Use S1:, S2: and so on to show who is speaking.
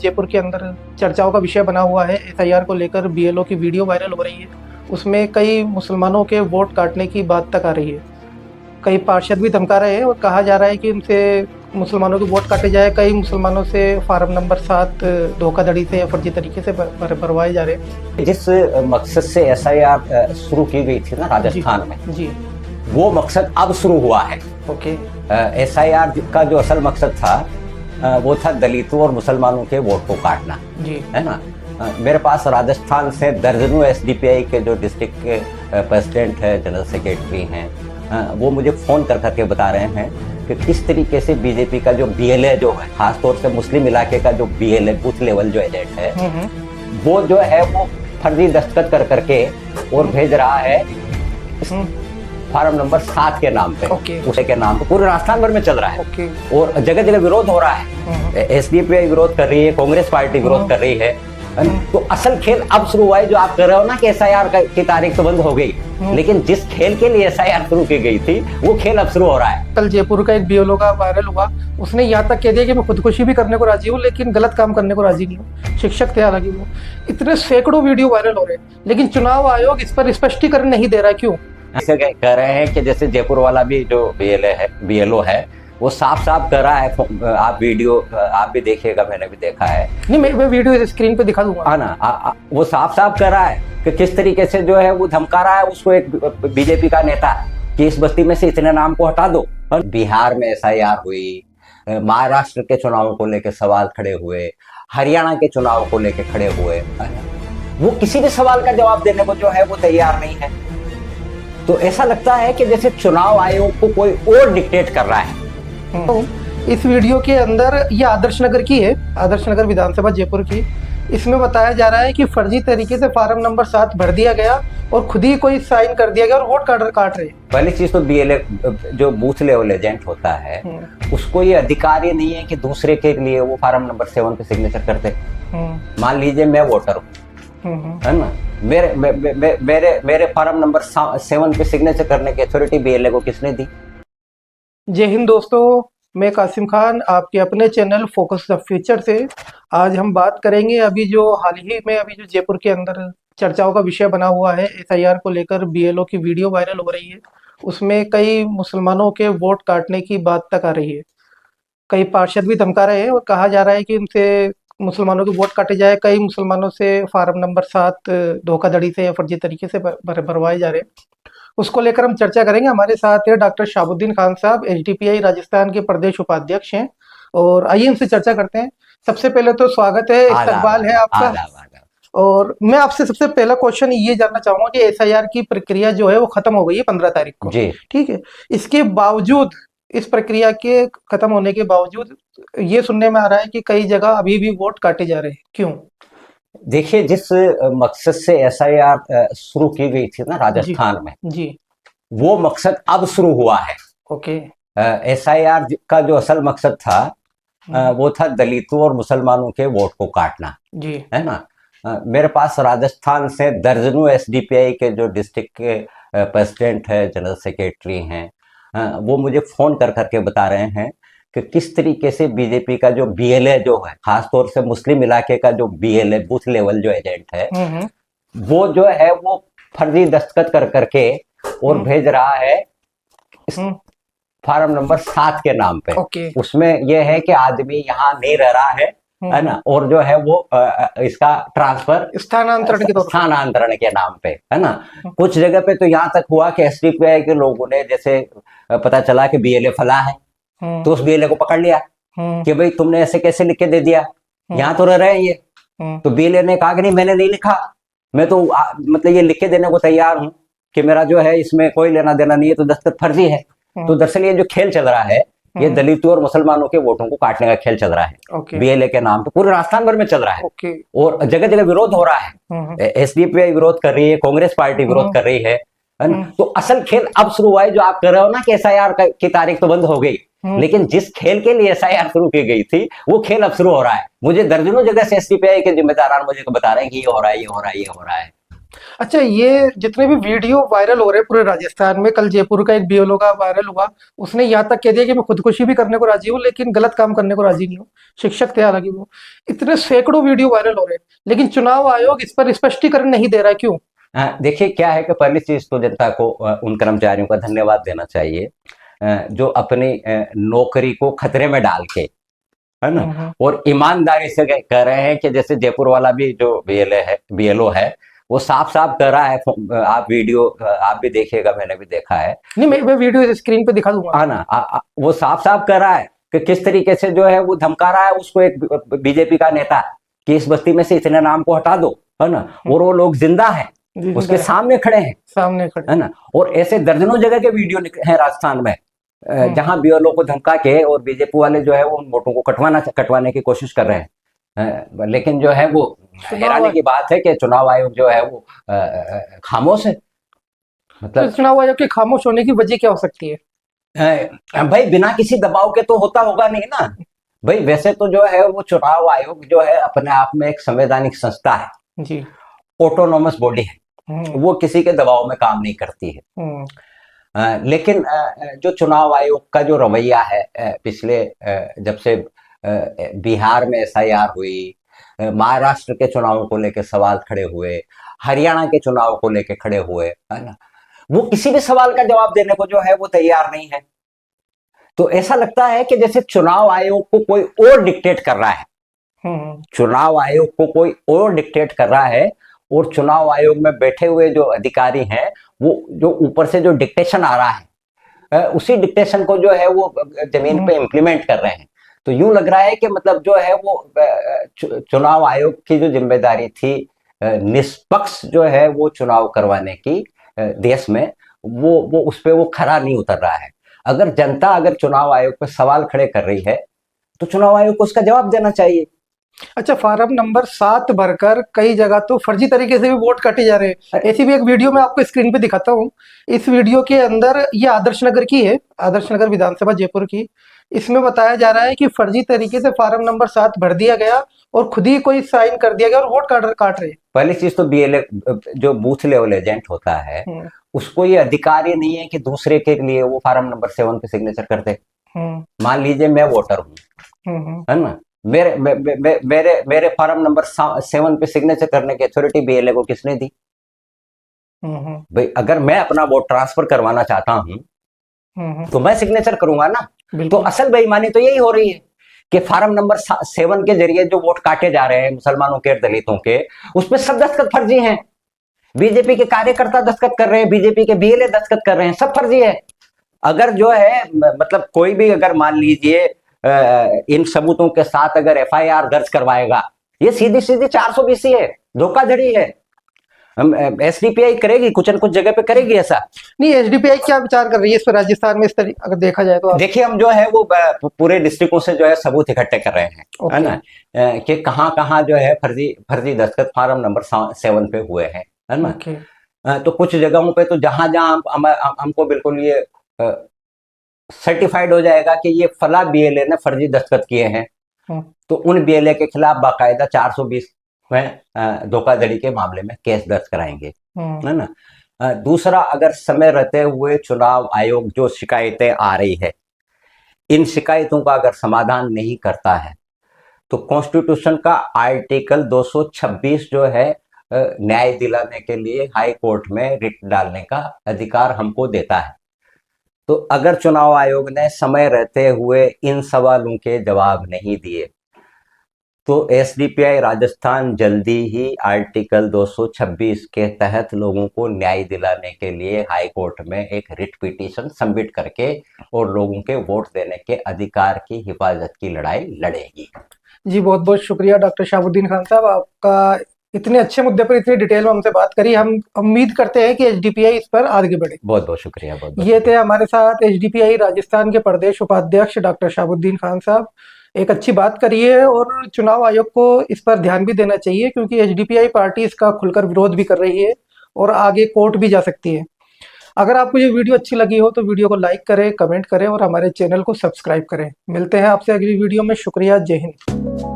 S1: जयपुर के अंदर चर्चाओं का विषय बना हुआ है, एसआईआर को लेकर बीएलओ की वीडियो वायरल हो रही है। उसमें कई मुसलमानों के वोट काटने की बात तक आ रही है। कई पार्षद भी धमका रहे हैं और कहा जा रहा है कि उनसे मुसलमानों के वोट काटे जाए। कई मुसलमानों से फार्म नंबर 7 धोखाधड़ी से या फर्जी तरीके से भरवाए जा रहे हैं।
S2: जिस मकसद से एसआईआर शुरू की गई थी ना राजस्थान में,
S1: जी,
S2: वो मकसद अब शुरू हुआ है।
S1: ओके।
S2: एसआईआर का जो असल मकसद था वो था दलितों और मुसलमानों के वोट को काटना,
S1: जी,
S2: है ना। मेरे पास राजस्थान से दर्जनों एसडीपीआई के जो डिस्ट्रिक्ट के प्रेसिडेंट है, जनरल सेक्रेटरी हैं, वो मुझे फोन कर करके बता रहे हैं कि किस तरीके से बीजेपी का जो बीएलए जो है, खासतौर से मुस्लिम इलाके का जो बीएलए बूथ लेवल जो एजेंट है, वो जो है वो फर्जी दस्तखत कर करके और भेज रहा है फार्म नंबर 7 के नाम पे, उसे के नाम पे पूरे राजस्थान भर में चल रहा है। और जगह जगह विरोध हो रहा है। एसडीपीआई विरोध कर रही है, कांग्रेस पार्टी विरोध कर रही है। तो असल खेल अब शुरू हुआ है। जो आप कर रहे हो ना कि एसआईआर की तारीख तो बंद हो गई, लेकिन जिस खेल के लिए एसआईआर शुरू की गई थी वो खेल अब शुरू हो रहा है।
S1: कल जयपुर का एक बीएलओ का वायरल हुआ, उसने यहाँ तक कह दिया कि मैं खुदकुशी भी करने को राजी हूँ लेकिन गलत काम करने को राजी नहीं हूँ। शिक्षक थे हालांकि वो। इतने सैकड़ों वीडियो वायरल हो रहे हैं लेकिन चुनाव आयोग इस पर स्पष्टीकरण नहीं दे रहा। क्यों?
S2: ऐसे कह रहे हैं कि जैसे जयपुर वाला भी जो बीएलओ है वो साफ साफ कर रहा है। आप वीडियो आप भी देखिएगा, मैंने भी देखा है।
S1: नहीं, मैं वीडियो स्क्रीन पे दिखा दूंगा।
S2: हाँ ना, वो साफ साफ कर रहा है कि किस तरीके से जो है वो धमका रहा है उसको, एक बीजेपी का नेता, कि इस बस्ती में से इतने नाम को हटा दो। और बिहार में एसआईआर हुई, महाराष्ट्र के चुनाव को लेकर सवाल खड़े हुए, हरियाणा के चुनाव को लेकर खड़े हुए, वो किसी भी सवाल का जवाब देने को जो है वो तैयार नहीं है। तो ऐसा लगता है कि जैसे चुनाव आयोग को कोई और डिक्टेट कर रहा है।
S1: तो इस वीडियो के अंदर ये आदर्श नगर की है, आदर्श नगर विधानसभा जयपुर की। इसमें बताया जा रहा है कि फर्जी तरीके से फार्म नंबर 7 भर दिया गया और खुद ही कोई साइन कर दिया गया और वोट काट रहे हैं।
S2: पहली चीज तो बीएलए जो बूथ लेवल एजेंट होता है उसको ये अधिकार ही नहीं है कि दूसरे के लिए वो फार्म नंबर 7 पे सिग्नेचर कर दे। मान लीजिए मैं वोटर हूँ, है ना, मेरे फार्म नंबर 7 पे सिग्नेचर करने की अथॉरिटी बीएलए को किसने दी?
S1: जय हिंद दोस्तों, मैं कासिम खान आपके अपने चैनल फोकस द फ्यूचर से। आज हम बात करेंगे अभी जो हाल ही में जो जयपुर के अंदर चर्चाओं का विषय बना हुआ है, एसआईआर को लेकर बीएलओ की वीडियो वायरल हो रही है। उसमें कई मुसलमानों के वोट काटने की बात तक आ रही है। कई पार्षद भी धमका रहे हैं और कहा जा रहा है कि उनसे मुसलमानों के वोट काटे जाए। कई मुसलमानों से फार्म नंबर 7 धोखाधड़ी से या फर्जी तरीके से भरवाए जा रहे हैं। उसको लेकर हम चर्चा करेंगे। हमारे साथ है डॉक्टर शाहबुद्दीन खान साहब, एसडीपीआई राजस्थान के प्रदेश उपाध्यक्ष हैं, और आइए इनसे चर्चा करते हैं। सबसे पहले तो स्वागत है, इस्तकबाल है आपका। और मैं आपसे सबसे पहला क्वेश्चन ये जानना चाहूंगा कि एसआईआर की प्रक्रिया जो है वो खत्म हो गई है 15 तारीख को, ठीक है। इसके बावजूद, इस प्रक्रिया के खत्म होने के बावजूद ये सुनने में आ रहा है कि कई जगह अभी भी वोट काटे जा रहे हैं। क्यों?
S2: देखिए, जिस मकसद से एसआईआर शुरू की गई थी ना राजस्थान में,
S1: जी,
S2: वो मकसद अब शुरू हुआ है।
S1: ओके।
S2: एसआईआर का जो असल मकसद था वो था दलितों और मुसलमानों के वोट को काटना,
S1: जी,
S2: है ना। मेरे पास राजस्थान से दर्जनों एसडीपीआई के जो डिस्ट्रिक्ट के प्रेसिडेंट है, जनरल सेक्रेटरी हैं, वो मुझे फोन कर करके बता रहे हैं कि किस तरीके से बीजेपी का जो बीएलए जो है, खासतौर से मुस्लिम इलाके का जो बीएलए बूथ लेवल जो एजेंट है, वो जो है वो फर्जी दस्तखत कर करके और भेज रहा है फार्म नंबर 7 के नाम पे। उसमें यह है कि आदमी यहाँ नहीं रह रहा है ना, और जो है वो इसका ट्रांसफर स्थानांतरण के नाम पे, है ना। कुछ जगह पे तो यहाँ तक हुआ कि एसडीपीआई के लोगों ने, जैसे पता चला कि बीएलए फला है, तो उस बीएलए को पकड़ लिया कि भाई तुमने ऐसे कैसे लिख के दे दिया, यहाँ तो रह रहे हैं ये। तो बीएलए ने कहा कि नहीं, मैंने नहीं लिखा, मैं तो मतलब ये लिख के देने को तैयार हूँ कि मेरा जो है इसमें कोई लेना देना नहीं है, तो दस्तखत फर्जी है। तो दरअसल ये जो खेल चल रहा है, ये दलितों और मुसलमानों के वोटों को काटने का खेल चल रहा है बीएलए के नाम पे, पूरे राजस्थान भर में चल रहा है। और जगह जगह विरोध हो रहा है। एसडीपीआई विरोध कर रही है, कांग्रेस पार्टी विरोध कर रही है। तो असल खेल अब शुरू हुआ है। जो आप कर रहे हो ना कि एसआईआर की तारीख तो बंद हो गई, लेकिन जिस खेल के लिए एसआईआर शुरू की गई थी वो खेल अब शुरू हो रहा है। मुझे दर्जनों जगह से एसडीपीआई के जिम्मेदार मुझे बता रहे हैं कि ये हो रहा है, ये हो रहा है, ये हो रहा है।
S1: अच्छा, ये जितने भी वीडियो वायरल हो रहे हैं पूरे राजस्थान में, कल जयपुर का एक बीएलओ का वायरल हुआ, उसने यहाँ तक कह दिया कि मैं खुदकुशी भी करने को राजी हूँ लेकिन गलत काम करने को राजी नहीं हूँ। शिक्षक थे हालांकि वो। इतने सैकड़ों वीडियो वायरल हो रहे हैं लेकिन चुनाव आयोग इस पर स्पष्टीकरण नहीं दे रहा, क्यों?
S2: देखिए क्या है कि पहली चीज तो जनता को उन कर्मचारियों का धन्यवाद देना चाहिए जो अपनी नौकरी को खतरे में डाल के, है ना, और ईमानदारी से कह रहे हैं कि जैसे जयपुर वाला भी जो बीएलओ है वो साफ साफ कह रहा है। आप वीडियो आप भी देखिएगा, मैंने भी देखा है।
S1: नहीं, मैं वीडियो स्क्रीन पे दिखा दूंगा।
S2: हाँ ना, वो साफ साफ कह रहा है कि किस तरीके से जो है वो धमका रहा है उसको, एक बीजेपी का नेता, कि इस बस्ती में से इतने नाम को हटा दो, है ना, और वो लोग जिंदा हैं, उसके सामने खड़े हैं,
S1: है
S2: ना। और ऐसे दर्जनों जगह के वीडियो हैं राजस्थान में जहां बीएलओ को धमका के और बीजेपी वाले जो है वो उन वोटों को कटवाने की कोशिश कर रहे हैं। लेकिन जो है वो हैरानी की बात है कि चुनाव आयोग जो है वो खामोश है।
S1: मतलब तो चुनाव आयोग के खामोश होने की वजह क्या हो सकती है?
S2: भाई बिना किसी दबाव के तो होता होगा नहीं ना भाई। वैसे तो जो है वो चुनाव आयोग जो है अपने आप में एक संवैधानिक संस्था है
S1: जी,
S2: ऑटोनोमस बॉडी है, वो किसी के दबाव में काम नहीं करती है। लेकिन जो चुनाव आयोग का जो रवैया है पिछले जब से बिहार में एसआईआर हुई, महाराष्ट्र के चुनाव को लेकर सवाल खड़े हुए, हरियाणा के चुनाव को लेकर खड़े हुए, है ना, वो किसी भी सवाल का जवाब देने को जो है वो तैयार नहीं है। तो ऐसा लगता है कि जैसे चुनाव आयोग को कोई और डिक्टेट कर रहा है, चुनाव आयोग को कोई और डिक्टेट कर रहा है, और चुनाव आयोग में बैठे हुए जो अधिकारी हैं वो जो ऊपर से जो डिक्टेशन आ रहा है उसी डिक्टेशन को जो है वो जमीन पे इम्प्लीमेंट कर रहे हैं। तो यूं लग रहा है कि मतलब जो है वो चुनाव आयोग की जो जिम्मेदारी थी निष्पक्ष जो है वो चुनाव करवाने की देश में, वो उस पर वो खरा नहीं उतर रहा है। अगर जनता अगर चुनाव आयोग पे सवाल खड़े कर रही है तो चुनाव आयोग को उसका जवाब देना चाहिए।
S1: अच्छा, फार्म नंबर 7 भरकर कई जगह तो फर्जी तरीके से भी वोट काटे जा रहे हैं। ऐसी भी एक वीडियो मैं आपको स्क्रीन पे दिखाता हूँ। इस वीडियो के अंदर ये आदर्श नगर की है, आदर्श नगर विधानसभा जयपुर की। इसमें बताया जा रहा है कि फर्जी तरीके से फार्म नंबर 7 भर दिया गया और खुद ही कोई साइन कर दिया गया और वोट काट रहे।
S2: पहली चीज तो बीएलए जो बूथ लेवल एजेंट होता है उसको ये अधिकार ही नहीं है कि दूसरे के लिए वो फार्म नंबर 7 पे सिग्नेचर करते। मान लीजिए मैं वोटर हूँ, है ना, मेरे फार्म नंबर 7 पे सिग्नेचर करने की अथॉरिटी बीएलए को किसने दी? भाई अगर मैं अपना वोट ट्रांसफर करवाना चाहता हूं तो मैं सिग्नेचर करूंगा ना। तो असल बेईमानी तो यही हो रही है कि फार्म नंबर 7 के जरिए जो वोट काटे जा रहे हैं मुसलमानों के, दलितों के, उसमें सब दस्तखत फर्जी हैं। बीजेपी के कार्यकर्ता दस्तखत कर रहे हैं, बीजेपी के बीएलए दस्तखत कर रहे हैं, सब फर्जी है। अगर जो है मतलब कोई भी अगर मान लीजिए इन सबूतों के साथ अगर एफआईआर दर्ज करवाएगा, ये सीधी सीधी 420 है, धोखाधड़ी है। एसडीपीआई करेगी, कुछ न कुछ जगह पे करेगी ऐसा
S1: नहीं। एसडीपीआई क्या विचार कर रही है इस पर राजस्थान में, इस तरीके अगर देखा जाए तो?
S2: देखिए हम जो है वो पूरे डिस्ट्रिक्टों से जो है सबूत इकट्ठे कर रहे हैं, है ना, कि कहाँ कहाँ जो है फर्जी दस्तखत फार्म नंबर 7 पे हुए हैं, है ना। तो कुछ जगहों पे तो जहां जहां हमको बिल्कुल ये सर्टिफाइड हो जाएगा कि ये फला बीएलए ने फर्जी दस्तखत किए हैं, तो उन बीएलए के खिलाफ बाकायदा 420 में धोखाधड़ी के मामले में केस दर्ज कराएंगे, है ना। दूसरा, अगर समय रहते हुए चुनाव आयोग जो शिकायतें आ रही है, इन शिकायतों का अगर समाधान नहीं करता है तो कॉन्स्टिट्यूशन का आर्टिकल 226 जो है न्याय दिलाने के लिए हाई कोर्ट में रिट डालने का अधिकार हमको देता है। तो अगर चुनाव आयोग ने समय रहते हुए इन सवालों के जवाब नहीं दिए तो एसडीपीआई राजस्थान जल्दी ही आर्टिकल 226 के तहत लोगों को न्याय दिलाने के लिए हाई कोर्ट में एक रिट पिटीशन सबमिट करके और लोगों के वोट देने के अधिकार की हिफाजत की लड़ाई लड़ेगी।
S1: जी, बहुत बहुत शुक्रिया डॉक्टर शहाबुद्दीन खान साहब, आपका इतने अच्छे मुद्दे पर इतनी डिटेल में हमसे बात करी। हम उम्मीद करते हैं कि एचडीपीआई इस पर आगे बढ़े।
S2: बहुत बहुत शुक्रिया।
S1: ये थे हमारे साथ एचडीपीआई राजस्थान के प्रदेश उपाध्यक्ष डॉक्टर शहाबुद्दीन खान साहब। एक अच्छी बात करी है और चुनाव आयोग को इस पर ध्यान भी देना चाहिए क्योंकि एचडीपीआई पार्टी इसका खुलकर विरोध भी कर रही है और आगे कोर्ट भी जा सकती है। अगर आपको ये वीडियो अच्छी लगी हो तो वीडियो को लाइक करें, कमेंट करें और हमारे चैनल को सब्सक्राइब करें। मिलते हैं आपसे अगली वीडियो में। शुक्रिया। जय हिंद।